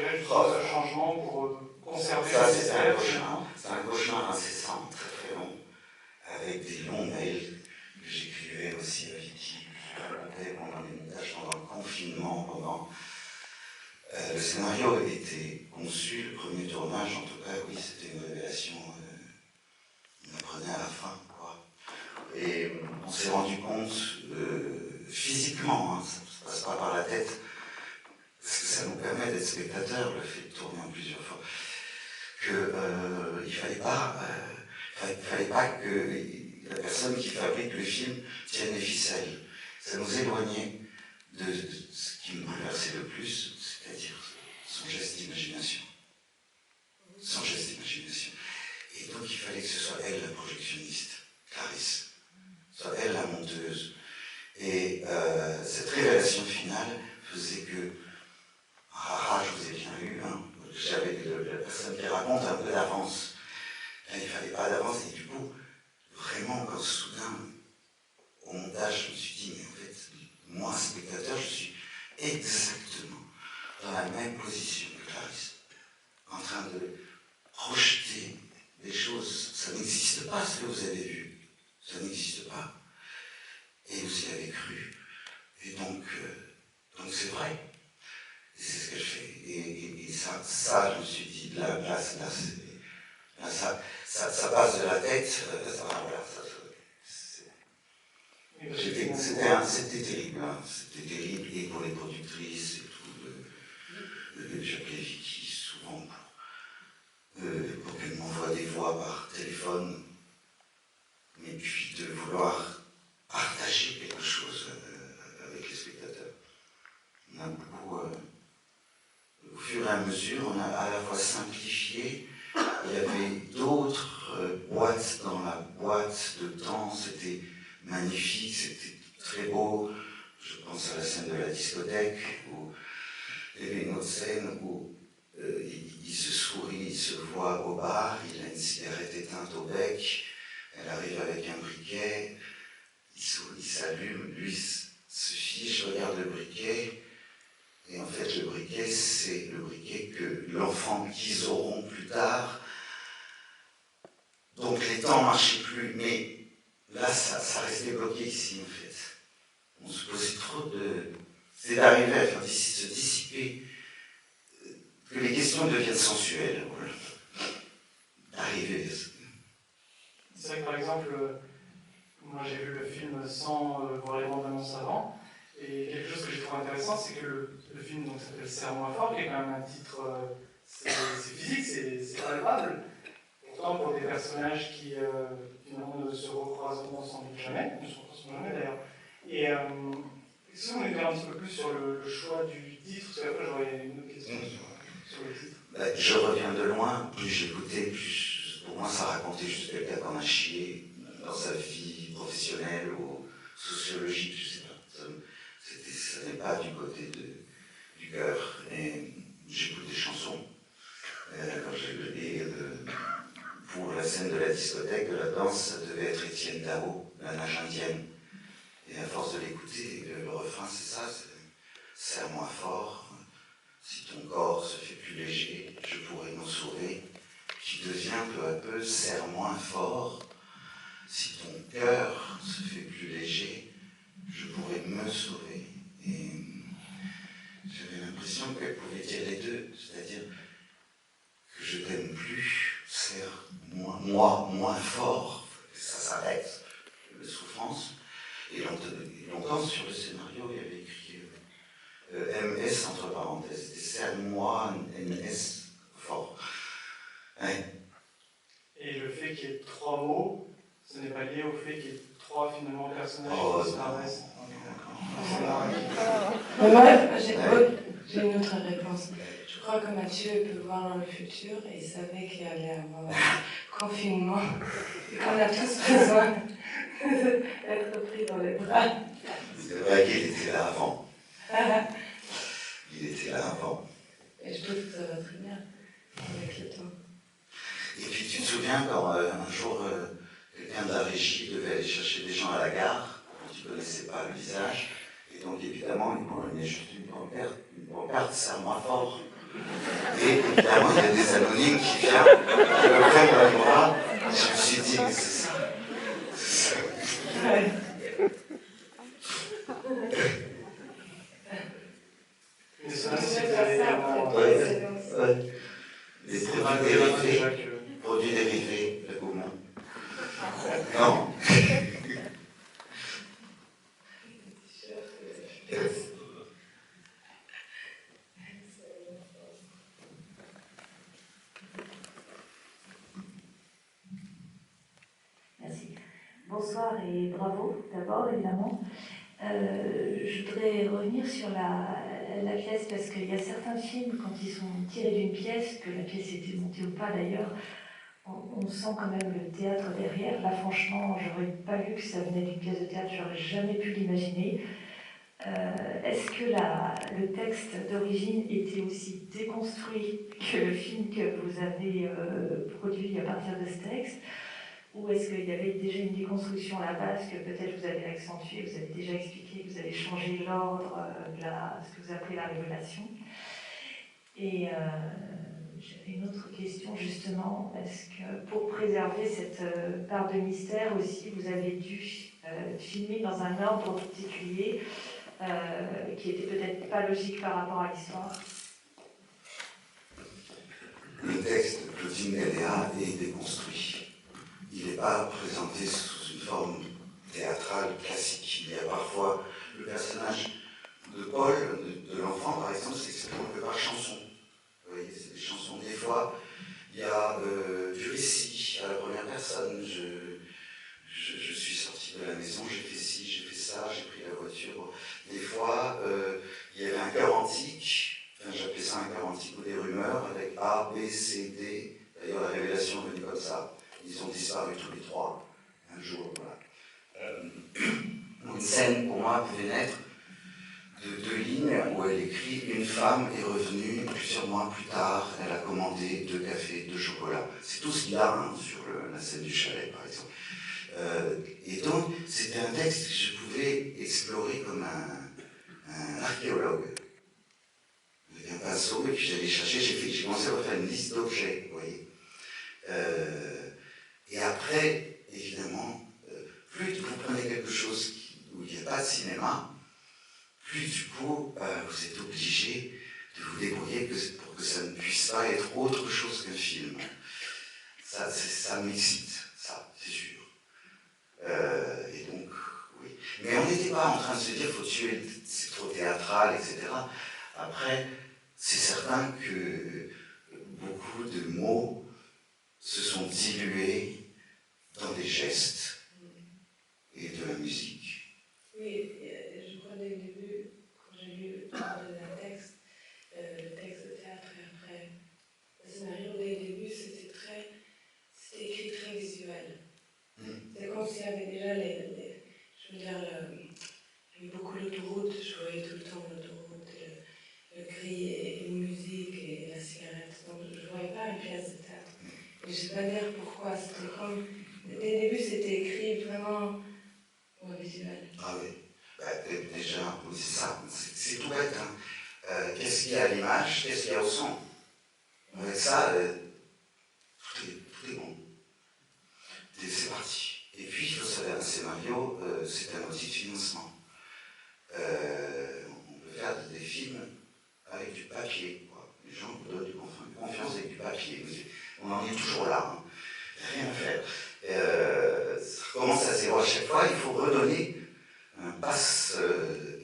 opérer justement ce changement pour conserver ça, le c'est mystère. C'est un cauchemar incessant, très très long, avec des longs mails que j'écrivais aussi à Vicky, que je racontais pendant les montages, pendant le confinement, pendant... le scénario était conçu, le premier tournage, en tout cas, oui, c'était une révélation, on apprenait à la fin, quoi. Et on s'est rendu compte, physiquement, hein, ça ne passe pas par la tête, parce que ça nous permet d'être spectateurs, le fait de tourner en plusieurs fois, qu'il fallait pas que la personne qui fabrique le film tienne les ficelles. Ça nous éloignait de ce qui nous bouleversait le plus, c'est-à-dire son geste d'imagination. Son geste d'imagination. Et donc il fallait que ce soit elle la projectionniste, Clarisse, soit elle la monteuse. Et cette révélation finale faisait que, je vous ai bien lu, hein, j'avais la personne qui raconte un peu d'avance. Là, il ne fallait pas d'avance, et du coup, vraiment, quand soudain, au montage, je me suis dit, mais en fait, moi, spectateur, je suis exactement dans la même position que Clarisse, en train de projeter des choses. Ça n'existe pas, ce que vous avez vu. Ça n'existe pas. Et vous y avez cru. Et donc c'est vrai. Et c'est ce que je fais. Et ça, je me suis dit, là, ça passe de la tête. Voilà, c'était terrible. Hein. C'était terrible, et pour les productrices, et tout. J'appelais Vicky souvent pour qu'elle m'envoie des voix par téléphone, mais puis de vouloir partager quelque chose avec les spectateurs. On a beaucoup, au fur et à mesure, on a à la fois simplifié. Il y avait d'autres boîtes dans la boîte de temps, c'était magnifique, c'était très beau. Je pense à la scène de la discothèque, où il y avait une autre scène où il se sourit, il se voit au bar, il a une cigarette éteinte au bec, elle arrive avec un briquet, il s'allume, lui se fiche, regarde le briquet, et en fait le briquet, c'est le briquet que l'enfant qu'ils auront plus tard. Donc les temps ne marchaient plus, mais là ça restait bloqué ici en fait. On se posait trop de... C'est d'arriver à faire se dissiper, que les questions deviennent sensuelles. Voilà. D'arriver. C'est vrai que par exemple, moi j'ai vu le film sans voir les bandes annonces avant, et quelque chose que j'ai trouvé intéressant, c'est que le film s'appelle Serre-moi fort, qui est quand même un titre, c'est physique, c'est palpable. Pourtant, pour des personnages qui finalement ne se recroiseront sans doute jamais, ne se recroiseront jamais d'ailleurs. Et est-ce que vous nous dire un petit peu plus sur le choix du titre? Parce qu'après j'aurais une autre question sur le titre. Je reviens de loin, plus j'écoutais, plus pour moi ça racontait juste quelqu'un qu'on a chié dans sa vie professionnelle ou sociologique, je sais pas. Ça n'est pas du côté du cœur. Et j'écoute des chansons. Pour la scène de la discothèque, de la danse, ça devait être Étienne Dao, la nage indienne. Et à force de l'écouter, le refrain c'est ça, c'est serre-moi fort, si ton corps se fait plus léger, je pourrais nous sauver, qui devient peu à peu serre-moi fort, si ton cœur se fait plus léger, je pourrais me sauver. Et j'avais l'impression qu'elle pouvait dire les deux, c'est-à-dire que je t'aime plus, serre-moi moins fort, que ça s'arrête, la souffrance. Et longtemps sur le scénario, il y avait écrit MS entre parenthèses, et serre-moi NS fort. Ouais. Et le fait qu'il y ait 3 mots, ce n'est pas lié au fait qu'il y ait 3 finalement personnages qui disparaissent. J'ai une autre réponse. Je crois que Mathieu peut voir dans le futur et il savait qu'il allait avoir un confinement et qu'on a tous besoin d'être pris dans les bras. C'est vrai qu'il était là avant. Il était là avant. Et je trouve que ça va très bien avec le temps. Et puis tu te souviens quand un jour quelqu'un de la régie devait aller chercher des gens à la gare, dont tu ne connaissais pas le visage, et donc évidemment il prenait juste une pancarte, serre-moi fort. Et évidemment, il y a des anonymes qui viennent, qui me prennent dans le bras. Je me suis dit, mais c'est ça. C'est ça. Mais ça, c'est également. Ouais. Des produits dérivés, le gourmand. Non. Merci. Bonsoir et bravo, d'abord, évidemment. Je voudrais revenir sur la pièce, parce qu'il y a certains films, quand ils sont tirés d'une pièce, que la pièce ait été montée ou pas d'ailleurs, on sent quand même le théâtre derrière. Là, franchement, j'aurais pas vu que ça venait d'une pièce de théâtre, j'aurais jamais pu l'imaginer. Est-ce que le texte d'origine était aussi déconstruit que le film que vous avez produit à partir de ce texte? Ou est-ce qu'il y avait déjà une déconstruction à la base que peut-être vous avez accentuée, vous avez déjà expliqué que vous avez changé l'ordre de ce que vous appelez la révélation? Et j'avais une autre question justement, est-ce que pour préserver cette part de mystère aussi, vous avez dû filmer dans un ordre particulier qui était peut-être pas logique par rapport à l'histoire? Le texte de Claudine Galéa est déconstruit. Il n'est pas présenté sous une forme théâtrale classique. Il y a parfois le personnage de Paul, de l'enfant par exemple, s'exprime un peu par chanson. Vous voyez, c'est des chansons. Des fois, il y a du récit à la première personne. Je suis sorti de la maison, j'ai fait ci, j'ai fait ça, j'ai pris la voiture. Des fois, il y avait un chœur antique, enfin, j'appelais ça un chœur antique ou des rumeurs, avec A, B, C, D. D'ailleurs, la révélation est venue comme ça. Ils ont disparu tous les trois, un jour, voilà. Une scène, pour moi, pouvait naître de 2 lignes où elle écrit « Une femme est revenue plusieurs mois plus tard, elle a commandé 2 cafés, 2 chocolats ». C'est tout ce qu'il y a hein, sur la scène du chalet, par exemple. Et donc, c'était un texte que je pouvais explorer comme un archéologue. Avec un pinceau, et puis j'allais chercher, j'ai commencé à refaire une liste d'objets, vous voyez. Et après, évidemment, plus vous prenez quelque chose où il n'y a pas de cinéma, plus du coup, vous êtes obligé de vous débrouiller pour que ça ne puisse pas être autre chose qu'un film. Ça m'excite, ça, c'est sûr. Et donc, oui. Mais on n'était pas en train de se dire, faut tuer, c'est trop théâtral, etc. Après, c'est certain que beaucoup de mots se sont dilués dans des gestes et de la musique. Oui, je crois dès le début, quand j'ai lu le texte de théâtre et après le scénario, dès le début, c'était écrit très visuel. C'est comme s'il y avait déjà je veux dire, il y avait beaucoup l'autoroute, je voyais tout le temps l'autoroute, le cri et la musique et la cigarette. Donc je ne voyais pas une pièce de théâtre. Et je ne sais pas dire pourquoi, c'était comme, dès le début, c'était écrit vraiment visuel. Ah oui, déjà, oui, c'est ça, c'est tout bête. Hein. Qu'est-ce qu'il y a à l'image, qu'est-ce qu'il y a au son? Avec ça, tout est bon. Et c'est parti. Et puis, vous savez, un scénario, c'est un outil de financement. On peut faire des films avec du papier. Quoi. Les gens vous donnent confiance avec du papier. On en est toujours là. Hein. Rien à faire. Ça recommence à zéro à chaque fois. Il faut redonner un pass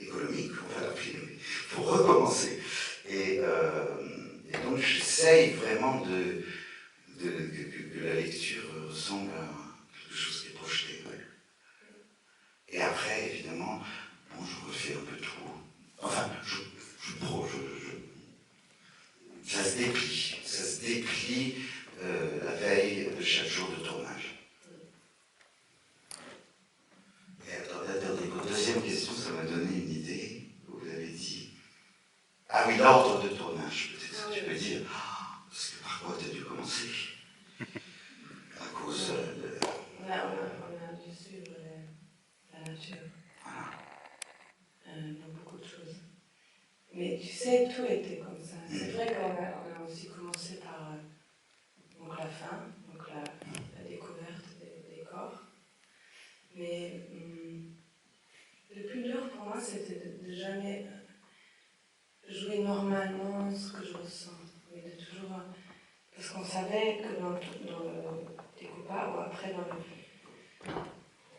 économique, on va l'appeler, pour recommencer. Et donc, j'essaye vraiment que la lecture ressemble à quelque chose qui est projeté. Ouais. Et après, évidemment, bon, je refais un peu tout. Enfin, ça se déplie la veille de chaque jour de tournage. Et attendez, votre deuxième question, ça m'a donné une idée. Vous avez dit, ah oui, l'ordre de tournage, peut-être que tu peux dire, parce que par quoi tu as dû commencer? À cause de... On a dû suivre la nature. Voilà. Dans beaucoup de choses. Mais tu sais, tout était comme ça. C'est vrai qu'on vraiment ce que je ressens. Mais de toujours... Parce qu'on savait que dans le découpage, ou après dans le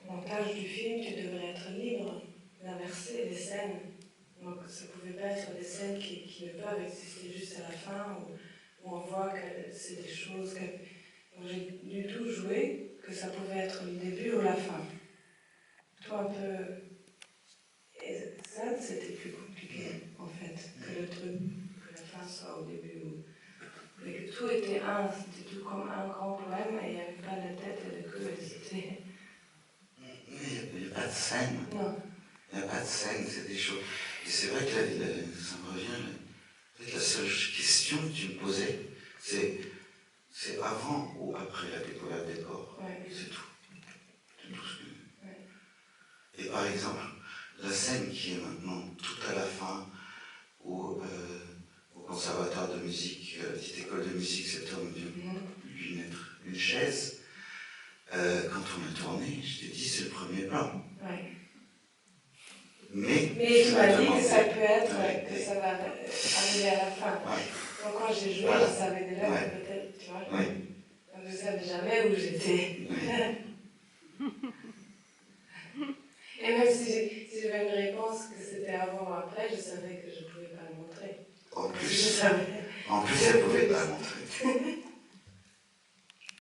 montage du film, tu devrais être libre d'inverser les scènes. Donc ça ne pouvait pas être des scènes qui ne peuvent exister juste à la fin, où on voit que c'est des choses... Donc j'ai du tout joué que ça pouvait être le début ou la fin. Tout un peu... Et ça, c'était plus compliqué, en fait, que le truc, que la fin soit au début. Mais que tout était c'était tout comme un grand poème, et il n'y avait pas de tête et de queue, et c'était... Il n'y a pas de scène. Non. Il n'y a pas de scène, c'est des choses. Et c'est vrai que ça me revient, peut-être la seule question que tu me posais, c'est avant ou après la découverte des corps. Ouais. C'est tout. C'est tout ce que... Ouais. Et par exemple, la scène qui est maintenant tout à la fin, où au conservatoire de musique, la petite école de musique, cet homme vient lui mettre une chaise. Quand on a tourné, je t'ai dit, c'est le premier plan. Ouais. Mais tu m'as dit que ça peut être, ouais, que ça va arriver à la fin. Ouais. Donc quand j'ai joué, Voilà. je savais déjà Ouais. que peut-être, tu vois. Ouais. Donc je ne savais jamais où j'étais. Ouais. Et même si j'avais une réponse que c'était avant ou après, je savais que je ne pouvais pas le montrer. En Je plus, savais. elle ne pouvait pas le montrer.